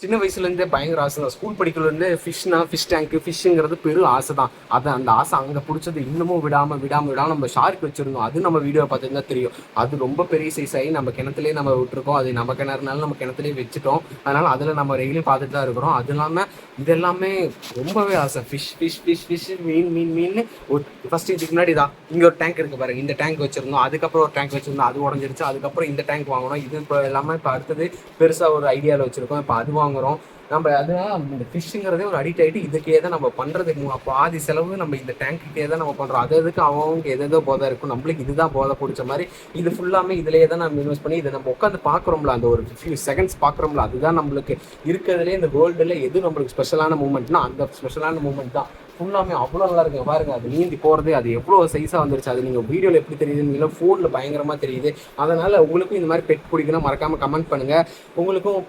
சின்ன வயசுலேருந்தே பயங்கர ஆசை தான். ஸ்கூல் படிக்கிறதுலேருந்தே ஃபிஷ் டேங்க்கு ஃபிஷ்ஷுங்கிறது பெரும் ஆசை தான். அந்த ஆசை அங்கே பிடிச்சது இன்னமும் விடாமல் நம்ம ஷார்க் வச்சுருந்தோம். அது நம்ம வீடியோ பார்த்துருந்தா தெரியும். அது ரொம்ப பெரிய சைஸ் ஆகி நம்ம கிணத்துலேயே நம்ம விட்டுருக்கோம். அது நம்ம கிணறுனாலும் நம்ம கிணத்துலேயே வச்சுட்டோம். அதனால் அதில் நம்ம டெய்லியும் பார்த்துட்டு தான் இருக்கிறோம். அது இல்லாமல் இதெல்லாமே ரொம்பவே ஆசை. ஃபிஷ் மீன் ஒரு ஃபஸ்ட்டு இதுக்கு முன்னாடி தான் இங்கே ஒரு டேங்க் இருக்குது பாருங்கள். இந்த டேங்க் வச்சுருந்தோம். அதுக்கப்புறம் ஒரு டேங்க் வச்சுருந்தோம், அது உடஞ்சிருச்சு. அதுக்கப்புறம் இந்த டேங்க் வாங்கணும். இது இப்போ எல்லாமே இப்போ அடுத்தது பெருசாக ஒரு ஐடியாவில் வச்சுருக்கோம். இப்போ அது வாங்குகிறோம். நம்ம அதனால் இந்த ஃபிஷ்ஷுங்கிறதே ஒரு அடிக்ட் ஆகிட்டு இதுக்கே தான் நம்ம பண்ணுறதுக்கு பாதி செலவு நம்ம இந்த டேங்க்குக்கே தான் நம்ம பண்ணுறோம். அதுக்கு அவங்க எதோ போதை இருக்கும், நம்மளுக்கு இதுதான் போதை பிடிச்ச மாதிரி இது ஃபுல்லாமே இதிலேயே தான் நம்ம இன்வெஸ்ட் பண்ணி இதை நம்ம உட்காந்து பார்க்குறோம்ல, அந்த ஒரு ஃபியூ செகண்ட்ஸ் பார்க்குறோம்ல, அதுதான் நம்மளுக்கு இருக்கிறதுலே இந்த வேர்ல்டில் எது நம்மளுக்கு ஸ்பெஷலான மூமெண்ட்னா அந்த ஸ்பெஷலான மூமெண்ட் தான். ஃபுல்லாமே அவ்வளோ நல்லா இருக்குங்க பாருங்கள். அது நீந்தி போகிறது அது எவ்வளோ சைஸாக வந்துருச்சு. அது நீங்கள் வீடியோவில் எப்படி தெரியுதுன்னு இல்லை, ஃபோனில் பயங்கரமாக தெரியுது. அதனால் உங்களுக்கும் இந்த மாதிரி பெட் பிடிக்கணும், மறக்காமல் கமெண்ட் பண்ணுங்கள். உங்களுக்கும்